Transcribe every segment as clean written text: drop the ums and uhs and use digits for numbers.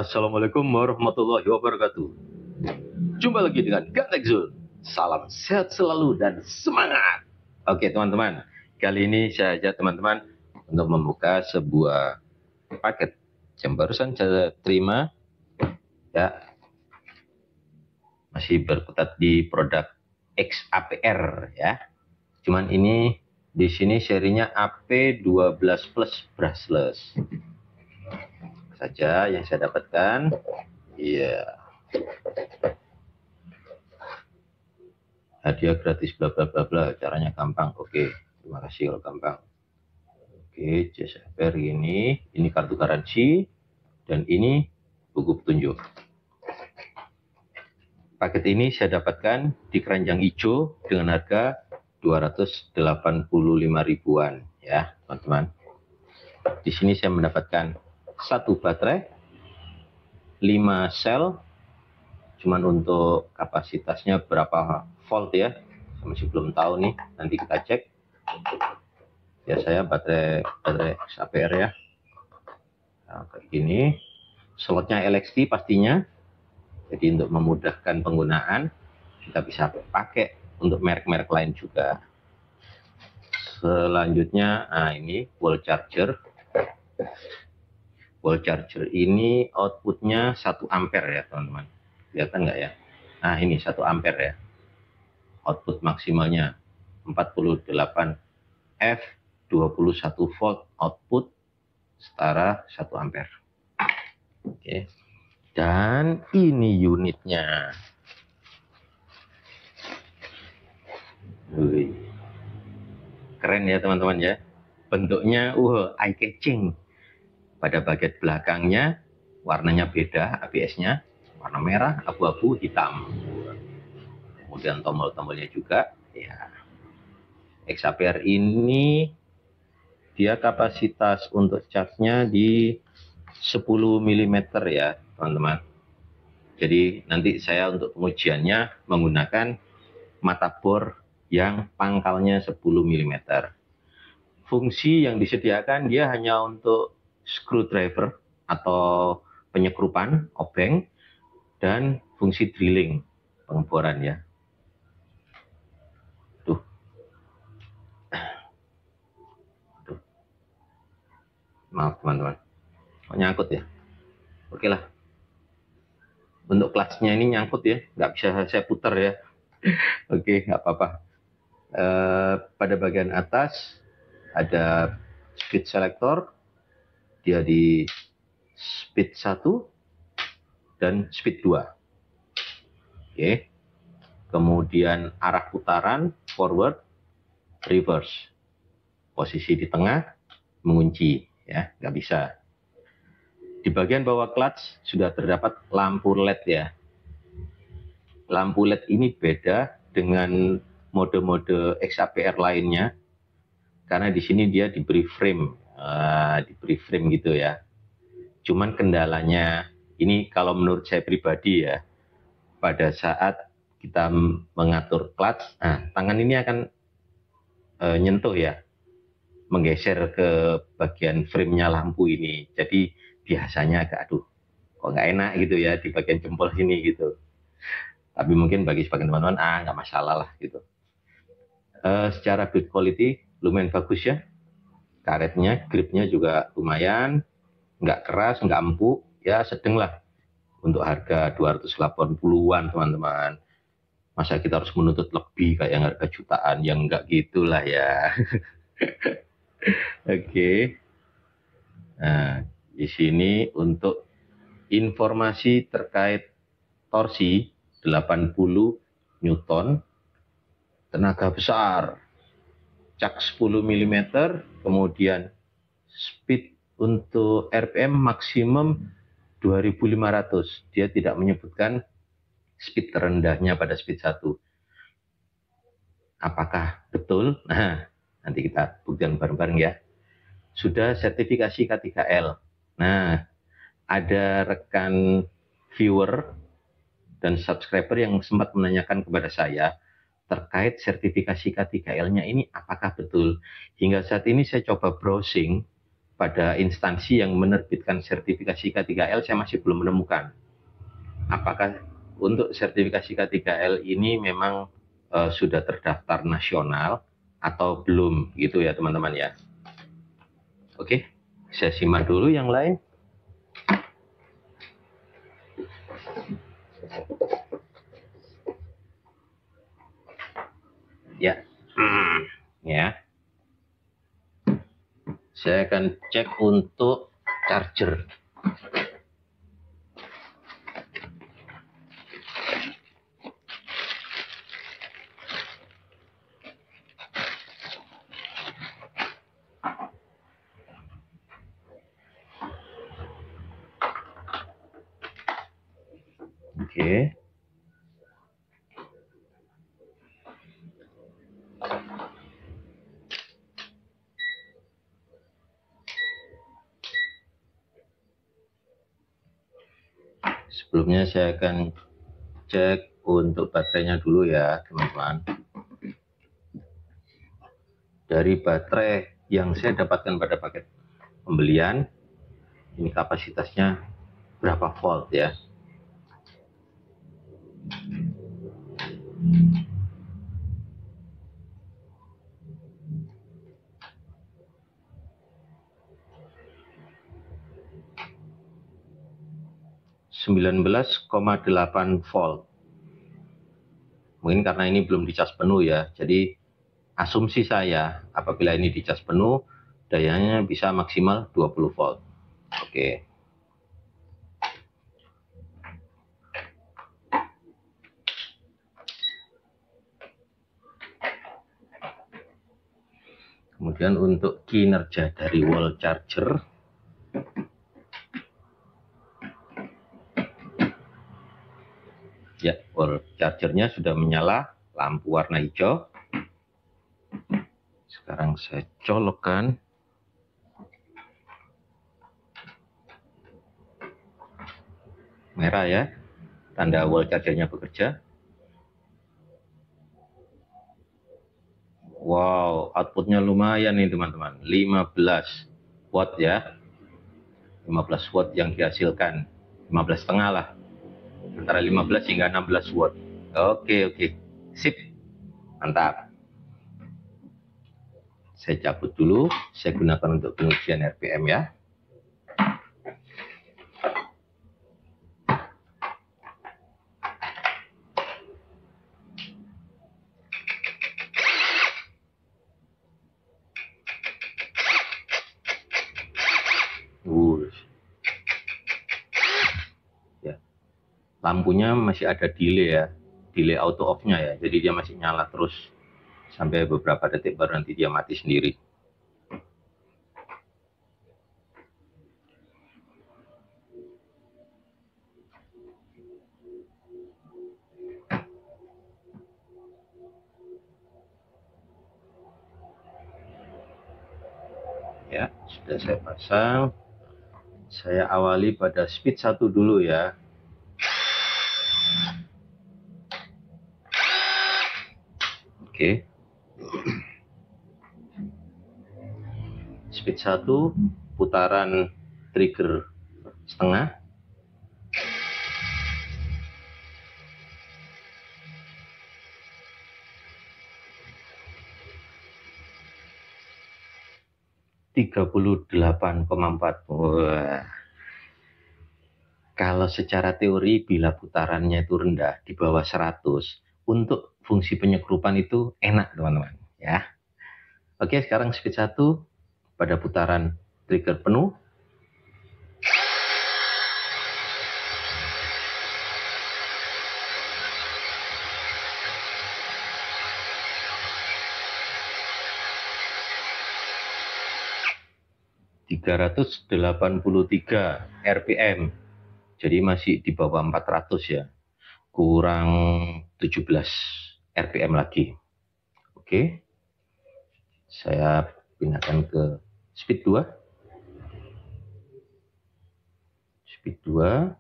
Assalamualaikum warahmatullahi wabarakatuh. Jumpa lagi dengan Ganteng Zul. Salam sehat selalu dan semangat. Oke teman-teman, kali ini saya ajak teman-teman untuk membuka sebuah paket yang barusan saya terima. Ya, masih berkutat di produk XAPR ya. Cuman ini di sini serinya AP12 Plus brushless saja yang saya dapatkan. Iya. Hadiah gratis bla bla bla bla, caranya gampang. Oke, terima kasih kalau gampang. Oke, CSFR ini kartu garansi dan ini buku petunjuk. Paket ini saya dapatkan di keranjang hijau dengan harga 285 ribuan ya, teman-teman. Di sini saya mendapatkan satu baterai, 5 sel, cuman untuk kapasitasnya berapa volt ya, saya masih belum tahu nih, nanti kita cek. Ya saya baterai XAPR ya. Nah, kayak gini, slotnya LXT pastinya, jadi untuk memudahkan penggunaan kita bisa pakai untuk merek-merek lain juga. Selanjutnya, nah ini wall charger. Wall charger ini outputnya 1 ampere ya teman-teman, kelihatan nggak ya? Nah ini 1 ampere ya, output maksimalnya 48 F 21 volt output setara 1 ampere. Oke, dan ini unitnya. Wih, keren ya teman-teman ya, bentuknya eye catching. Pada bagian belakangnya warnanya beda, ABS-nya warna merah, abu-abu, hitam. Kemudian tombol-tombolnya juga ya. XAPR ini dia kapasitas untuk charge-nya di 10 mm ya teman-teman. Jadi nanti saya untuk pengujiannya menggunakan mata bor yang pangkalnya 10 mm. Fungsi yang disediakan dia hanya untuk screwdriver atau penyekrupan obeng dan fungsi drilling, pengeboran ya. Tuh. Maaf teman-teman, kok nyangkut ya. Oke lah, bentuk clutch-nya ini nyangkut ya, nggak bisa saya putar ya. Oke, nggak apa-apa. Pada bagian atas ada speed selector, dia di speed 1 dan speed 2. Oke. Kemudian arah putaran forward, reverse. Posisi di tengah mengunci ya, nggak bisa. Di bagian bawah clutch sudah terdapat lampu LED ya. Lampu LED ini beda dengan mode-mode XAPR lainnya karena di sini dia diberi frame, gitu ya. Cuman kendalanya ini kalau menurut saya pribadi ya, pada saat kita mengatur clutch, tangan ini akan nyentuh ya, menggeser ke bagian frame-nya lampu ini. Jadi biasanya agak aduh, kok nggak enak gitu ya di bagian jempol sini gitu. Tapi mungkin bagi sebagian teman-teman nggak masalah lah gitu. Secara build quality lumayan bagus ya. Karetnya, gripnya juga lumayan, nggak keras, nggak empuk, ya sedang lah. Untuk harga 280-an teman-teman. Masa kita harus menuntut lebih kayak yang harga jutaan, yang nggak gitulah ya. Oke. Nah, di sini untuk informasi terkait torsi 80 Newton, tenaga besar, cak 10 mm, kemudian speed untuk RPM maksimum 2500. Dia tidak menyebutkan speed terendahnya pada speed 1. Apakah betul? Nah, nanti kita buktikan bareng-bareng ya. Sudah sertifikasi K3L. Nah, ada rekan viewer dan subscriber yang sempat menanyakan kepada saya terkait sertifikasi K3L-nya ini apakah betul. Hingga saat ini saya coba browsing pada instansi yang menerbitkan sertifikasi K3L saya masih belum menemukan. Apakah untuk sertifikasi K3L ini memang sudah terdaftar nasional atau belum gitu ya teman-teman ya. Oke, saya simak dulu yang lain. Ya, ya. Saya akan cek untuk charger. Oke. Sebelumnya saya akan cek untuk baterainya dulu ya teman-teman. Dari baterai yang saya dapatkan pada paket pembelian, ini kapasitasnya berapa volt ya. (19,8 volt). Mungkin karena ini belum dicas penuh ya, jadi asumsi saya apabila ini dicas penuh dayanya bisa maksimal 20 volt. Oke. Kemudian untuk kinerja dari wall charger, ya, wall chargernya sudah menyala lampu warna hijau. Sekarang saya colokkan. Merah ya, tanda wall chargernya bekerja. Wow, outputnya lumayan nih teman-teman, 15 watt ya. 15 watt yang dihasilkan, 15,5 lah, antara 15 hingga 16 watt. Oke, sip, mantap. Saya cabut dulu, saya gunakan untuk pengujian RPM ya. Ya, lampunya masih ada delay ya, delay auto off-nya ya, jadi dia masih nyala terus sampai beberapa detik baru nanti dia mati sendiri. Ya, sudah saya pasang. Saya awali pada speed 1 dulu ya. Oke. Speed 1, putaran trigger setengah. (38,4). Wah. Kalau secara teori bila putarannya itu rendah di bawah 100, untuk fungsi penyekrupan itu enak teman-teman ya. Oke, sekarang speed 1 pada putaran trigger penuh. (383 RPM). Jadi masih di bawah 400 ya. Kurang 17 RPM lagi. Oke. Saya pindahkan ke speed 2. Speed 2.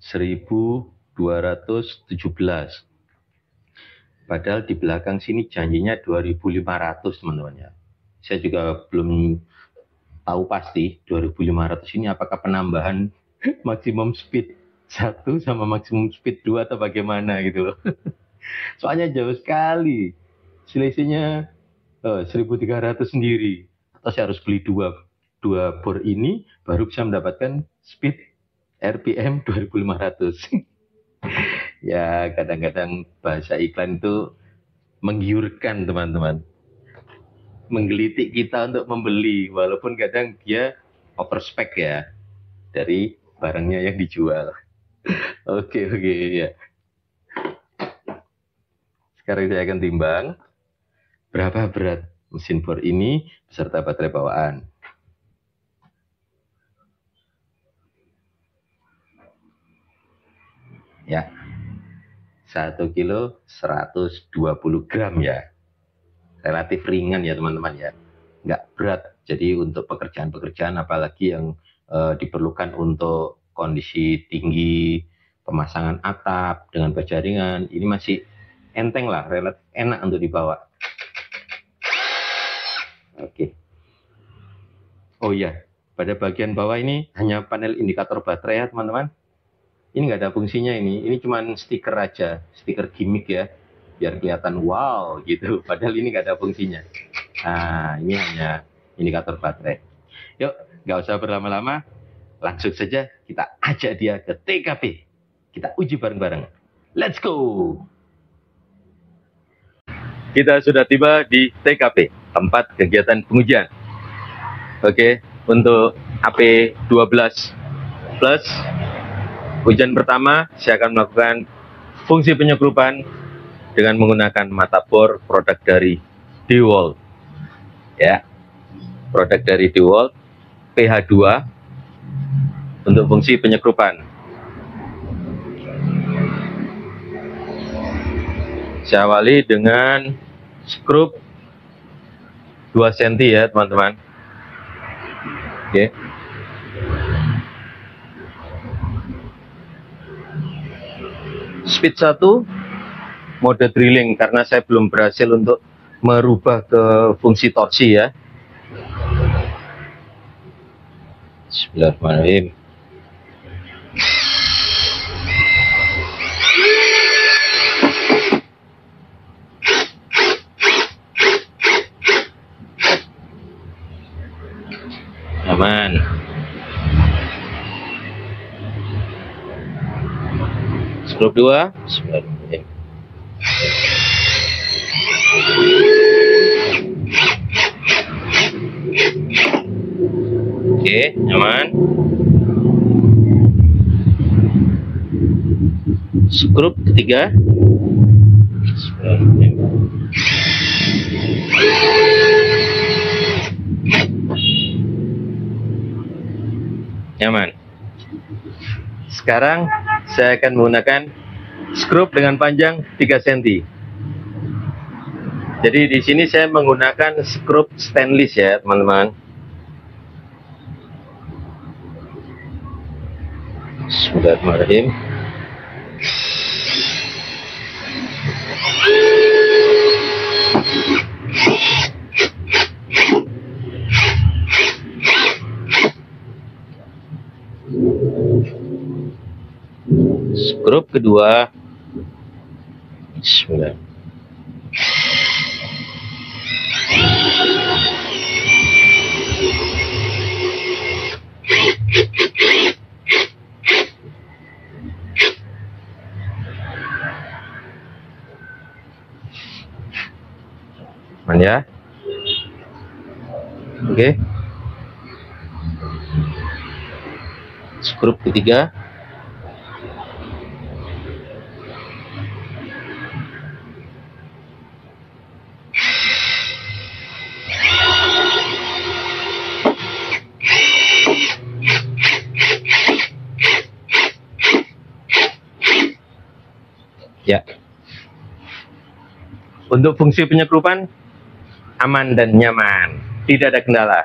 1217. Padahal di belakang sini janjinya 2500 teman-teman ya. Saya juga belum tahu pasti 2500 ini apakah penambahan maksimum speed 1 sama maksimum speed 2 atau bagaimana gitu loh. Soalnya jauh sekali. Selisihnya 1300 sendiri. Atau saya harus beli dua bor ini baru bisa mendapatkan speed RPM 2500. Ya, kadang-kadang bahasa iklan itu menggiurkan teman-teman. Menggelitik kita untuk membeli, walaupun kadang dia overspec ya dari barangnya yang dijual. Oke, ya. Sekarang saya akan timbang berapa berat mesin bor ini beserta baterai bawaan. Ya, 1 kilo 120 gram ya. Relatif ringan ya teman-teman ya. Nggak berat. Jadi untuk pekerjaan-pekerjaan apalagi yang diperlukan untuk kondisi tinggi, pemasangan atap dengan berjaringan, ini masih enteng lah, relatif enak untuk dibawa. Oke. Oh iya, pada bagian bawah ini hanya panel indikator baterai ya teman-teman. Ini nggak ada fungsinya ini cuma stiker aja, stiker gimmick ya, biar kelihatan wow gitu. Padahal ini nggak ada fungsinya. Nah, ini hanya indikator baterai. Yuk, nggak usah berlama-lama, langsung saja kita ajak dia ke TKP. Kita uji bareng-bareng. Let's go! Kita sudah tiba di TKP, tempat kegiatan pengujian. Oke, untuk AP12 Plus, ujian pertama saya akan melakukan fungsi penyekrupan dengan menggunakan mata bor produk dari DeWalt. Ya, produk dari DeWalt PH2 untuk fungsi penyekrupan. Saya awali dengan skrup 2 cm ya teman-teman. Oke. Speed 1 mode drilling karena saya belum berhasil untuk merubah ke fungsi torsi ya. Bismillahirrahmanirrahim. Aman. Skrup 2. Bismillahirrahmanirrahim. Oke, nyaman. Skrup ketiga. Nyaman. Sekarang saya akan menggunakan skrup dengan panjang 3 cm. Jadi di sini saya menggunakan skrup stainless ya, teman-teman. Bismillahirrahmanirrahim. Skrup kedua. Bismillah. Aman ya. Oke. Skrup ketiga. Ya. Untuk fungsi penyekrupan aman dan nyaman, tidak ada kendala.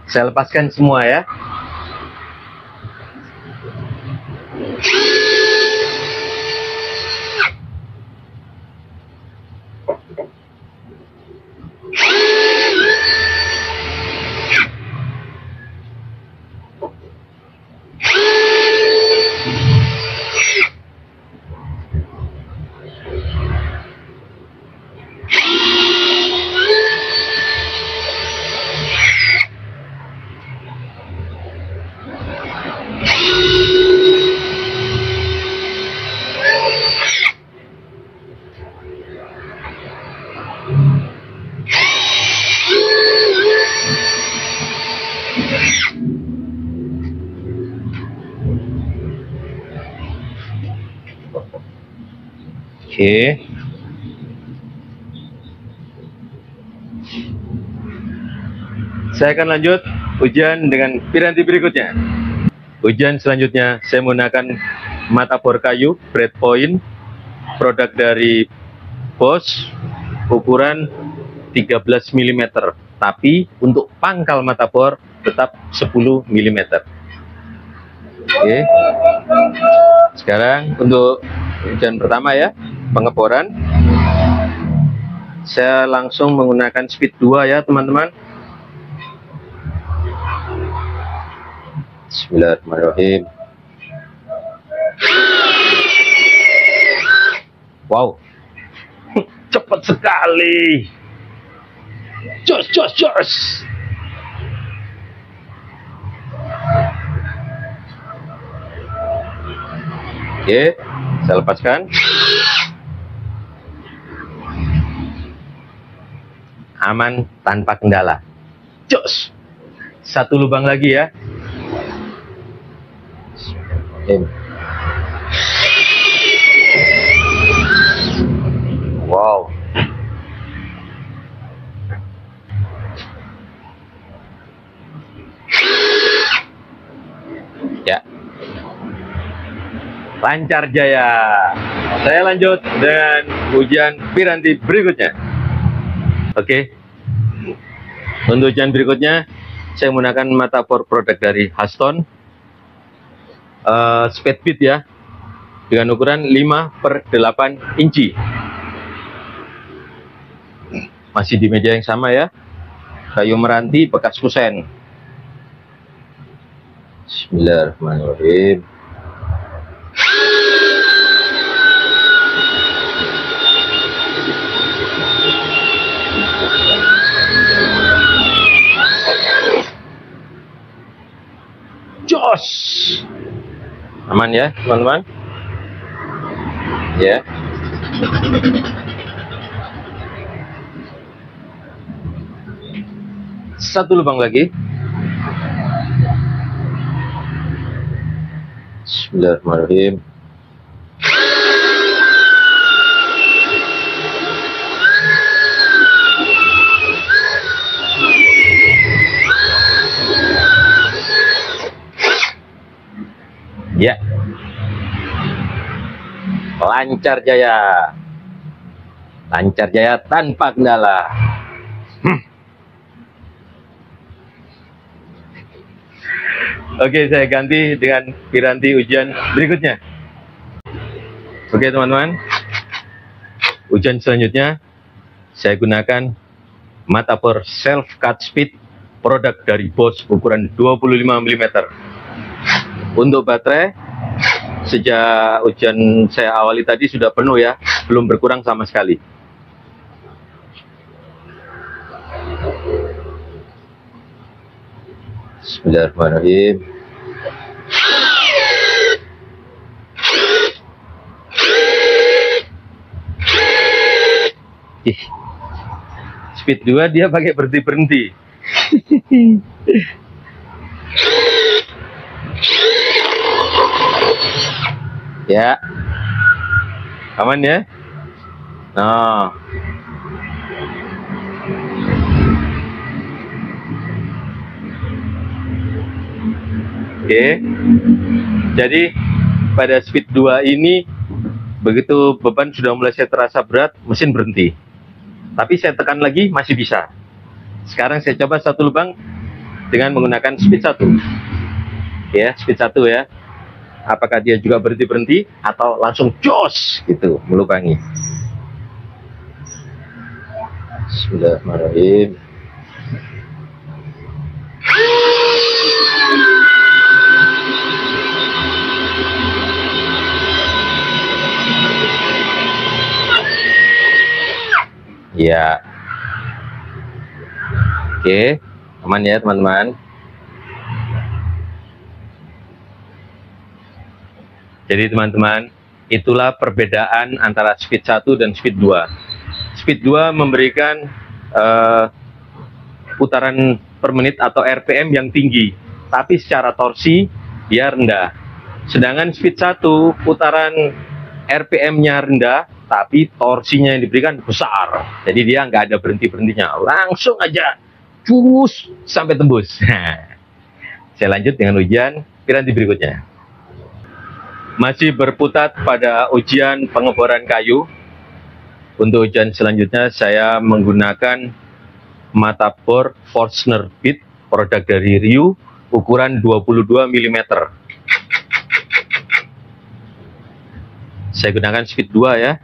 Saya lepaskan semua ya. Oke. Saya akan lanjut ujian dengan piranti berikutnya. Ujian selanjutnya saya menggunakan mata bor kayu Breadpoint, produk dari Bosch, ukuran 13 mm, tapi untuk pangkal mata bor tetap 10 mm. Oke. Sekarang untuk ujian pertama ya, pengeboran. Saya langsung menggunakan speed 2 ya teman-teman. Bismillahirrahmanirrahim. Wow, cepat sekali. Jos, jos, jos. Oke, saya lepaskan. Aman tanpa kendala. Jos. Satu lubang lagi ya. Wow. Ya. Lancar jaya. Saya lanjut dengan ujian piranti berikutnya. Oke. Untuk ujian berikutnya saya menggunakan mata bor produk dari Haston. Speed bit ya, dengan ukuran 5/8 inci. Masih di media yang sama ya, kayu meranti bekas kusen. Bismillahirrahmanirrahim. Jos. Aman ya teman-teman ya. Satu lubang lagi. Bismillahirrahmanirrahim. Ya, lancar jaya, lancar jaya tanpa kendala. Oke, saya ganti dengan piranti ujian berikutnya. Oke teman-teman, ujian selanjutnya saya gunakan mata bor self cut speed, produk dari Bosch, ukuran 25 mm. Untuk baterai, sejak ujian saya awali tadi sudah penuh ya, belum berkurang sama sekali. Bismillahirrahmanirrahim. Speed 2 dia pakai berhenti-berhenti. Ya, aman ya. Nah, oke. Jadi pada speed 2 ini, begitu beban sudah mulai terasa berat, mesin berhenti. Tapi saya tekan lagi masih bisa. Sekarang saya coba satu lubang dengan menggunakan speed 1. Ya, speed 1 ya. Apakah dia juga berhenti-berhenti atau langsung jos gitu melubangi. Bismillahirrahmanirrahim. Ya. Oke, aman ya teman-teman. Jadi teman-teman, itulah perbedaan antara speed 1 dan speed 2. Speed 2 memberikan putaran per menit atau RPM yang tinggi, tapi secara torsi dia rendah. Sedangkan speed 1 putaran RPM-nya rendah, tapi torsinya yang diberikan besar. Jadi dia nggak ada berhenti-berhentinya, langsung aja cus sampai tembus. Saya lanjut dengan ujian piranti berikutnya. Masih berputar pada ujian pengeboran kayu. Untuk ujian selanjutnya saya menggunakan mata bor Forstner Bit, produk dari Ryu, ukuran 22 mm. Saya gunakan speed 2 ya.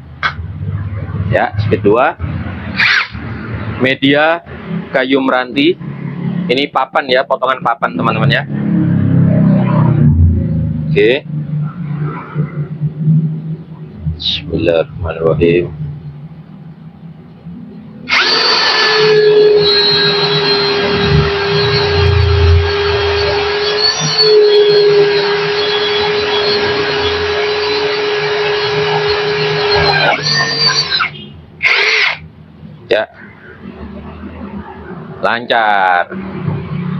Ya, speed 2. Media kayu meranti. Ini papan ya, potongan papan teman-teman ya. Oke. Bismillahirrahmanirrahim. Ya, lancar,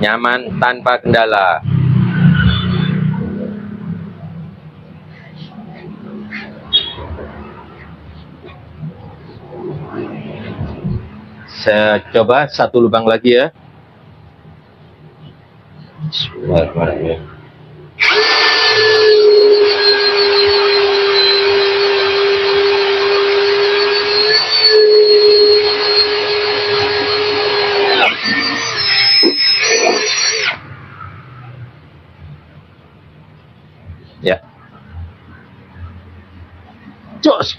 nyaman tanpa kendala. Saya coba satu lubang lagi ya. Bismillahirrahmanirrahim. Ya. Jos.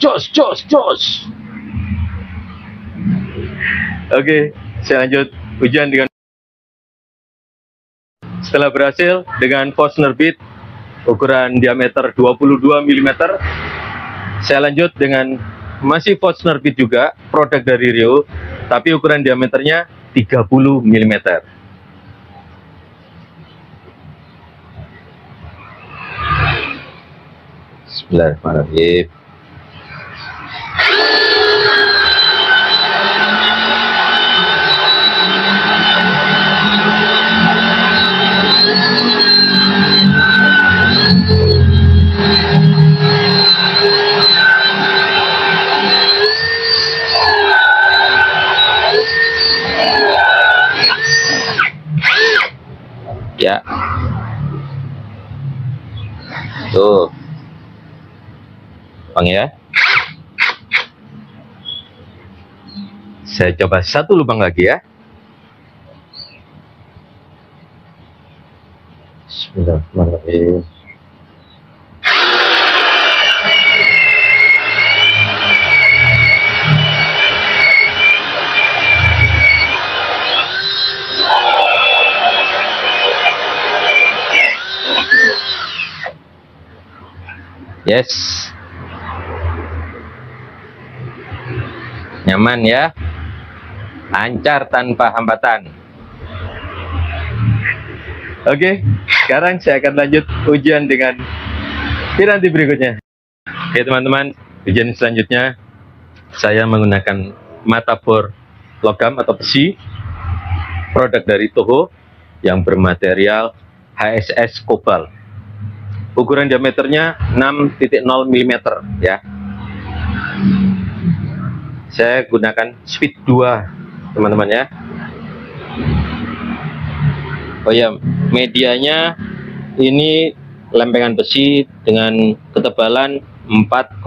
Oke, saya lanjut ujian dengan setelah berhasil dengan Forstner Bit ukuran diameter 22 mm. Saya lanjut dengan masih Forstner Bit juga, produk dari Ryu, tapi ukuran diameternya 30 mm. Bismillahirrahmanirrahim. Ya. Tuh. Bang ya. Saya coba satu lubang lagi ya. Bismillahirrahmanirrahim. Yes. Nyaman ya. Lancar tanpa hambatan. Oke, sekarang saya akan lanjut ujian dengan piranti berikutnya. Oke teman-teman, ujian selanjutnya saya menggunakan mata bor logam atau besi, produk dari Toho yang bermaterial HSS kobalt. Ukuran diameternya 6,0 mm ya. Saya gunakan speed 2 teman-teman ya. Oh ya, medianya ini lempengan besi dengan ketebalan 4,5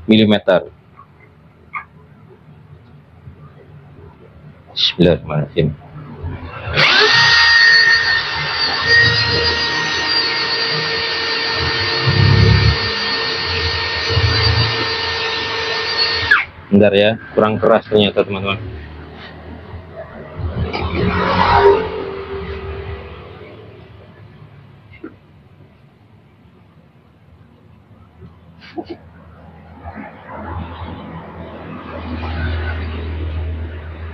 mm. Bismillahirrahmanirrahim. Bentar ya, kurang keras ternyata teman-teman.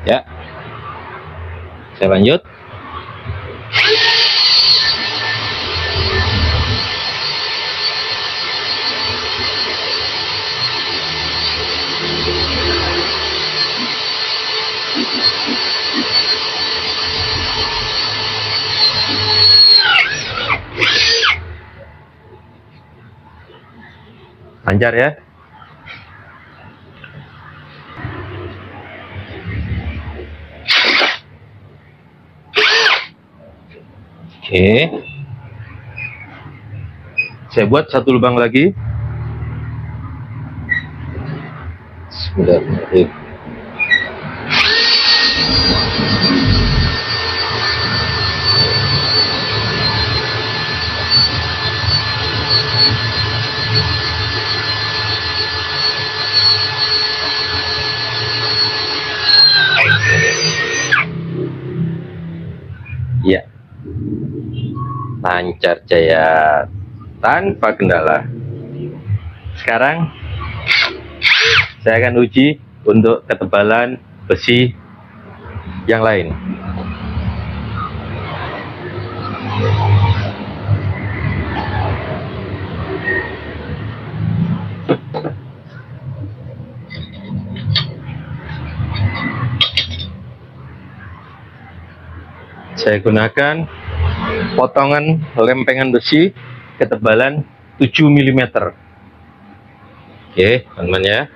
Ya, saya lanjut. Lancar ya. Oke. Saya buat satu lubang lagi. Bismillahirrahmanirrahim. Ya, lancar jaya tanpa kendala. Sekarang saya akan uji untuk ketebalan besi yang lain. Saya gunakan potongan lempengan besi ketebalan 7 mm. Oke, teman-teman ya.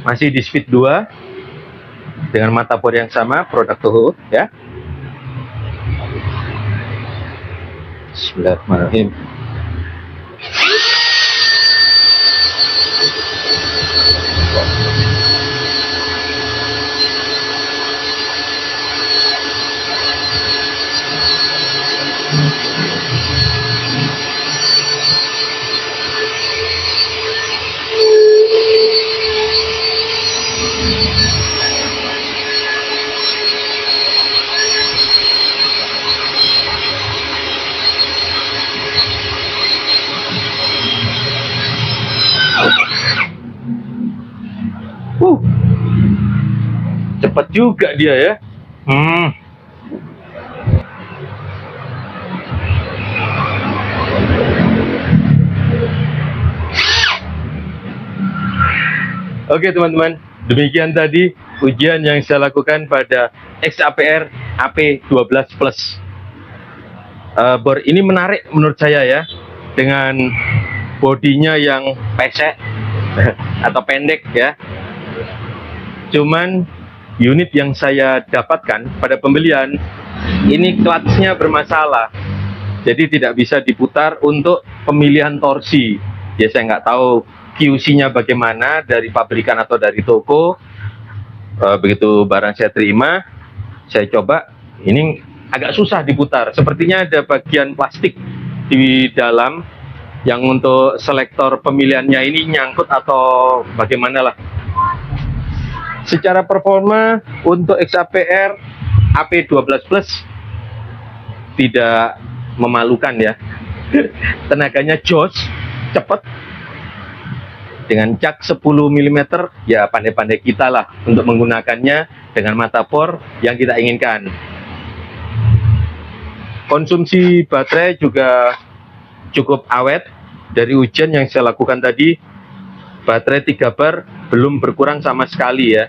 Masih di speed 2 dengan mata bor yang sama, produk Toho ya. Bismillahirrahmanirrahim. Cepat juga dia ya. Oke teman-teman, demikian tadi ujian yang saya lakukan pada XAPR AP12 Plus. Bor ini menarik menurut saya ya, dengan bodinya yang pesek atau pendek ya. Cuman unit yang saya dapatkan pada pembelian ini clutch-nya bermasalah, jadi tidak bisa diputar untuk pemilihan torsi. Ya saya nggak tahu QC-nya bagaimana dari pabrikan atau dari toko. Begitu barang saya terima, saya coba, ini agak susah diputar. Sepertinya ada bagian plastik di dalam yang untuk selektor pemilihannya ini nyangkut atau bagaimana lah. Secara performa untuk XAPR AP12 Plus tidak memalukan ya. Tenaganya jos, cepat. Dengan cak 10 mm, ya pandai-pandai kita lah untuk menggunakannya dengan mata bor yang kita inginkan. Konsumsi baterai juga cukup awet. Dari ujian yang saya lakukan tadi, baterai 3 bar belum berkurang sama sekali ya.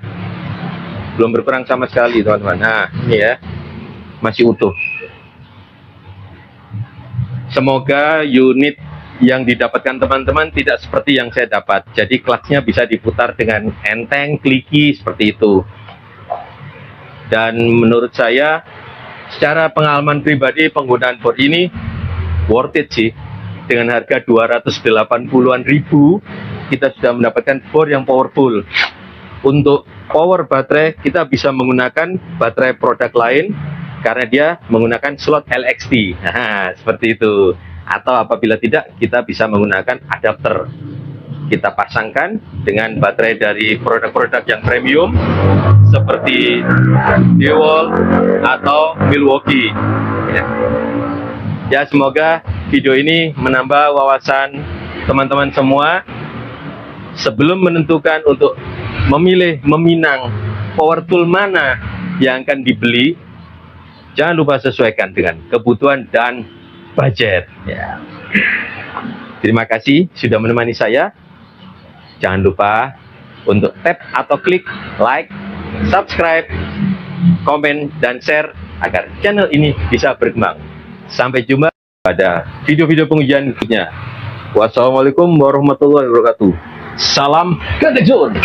Belum berkurang sama sekali teman-teman. Nah ini ya, masih utuh. Semoga unit yang didapatkan teman-teman tidak seperti yang saya dapat. Jadi clutch-nya bisa diputar dengan enteng, kliki seperti itu. Dan menurut saya, secara pengalaman pribadi penggunaan bor ini worth it sih. Dengan harga 280-an ribu, kita sudah mendapatkan bor yang powerful. Untuk power baterai, kita bisa menggunakan baterai produk lain karena dia menggunakan slot LXT. Nah, seperti itu. Atau apabila tidak, kita bisa menggunakan adapter. Kita pasangkan dengan baterai dari produk-produk yang premium seperti DeWalt atau Milwaukee. Ya, semoga video ini menambah wawasan teman-teman semua. Sebelum menentukan untuk memilih, meminang power tool mana yang akan dibeli, jangan lupa sesuaikan dengan kebutuhan dan budget ya. Terima kasih sudah menemani saya. Jangan lupa untuk tap atau klik like, subscribe, komen, dan share agar channel ini bisa berkembang. Sampai jumpa pada video-video pengujian berikutnya. Wassalamualaikum warahmatullahi wabarakatuh. Salam Gadget Zone.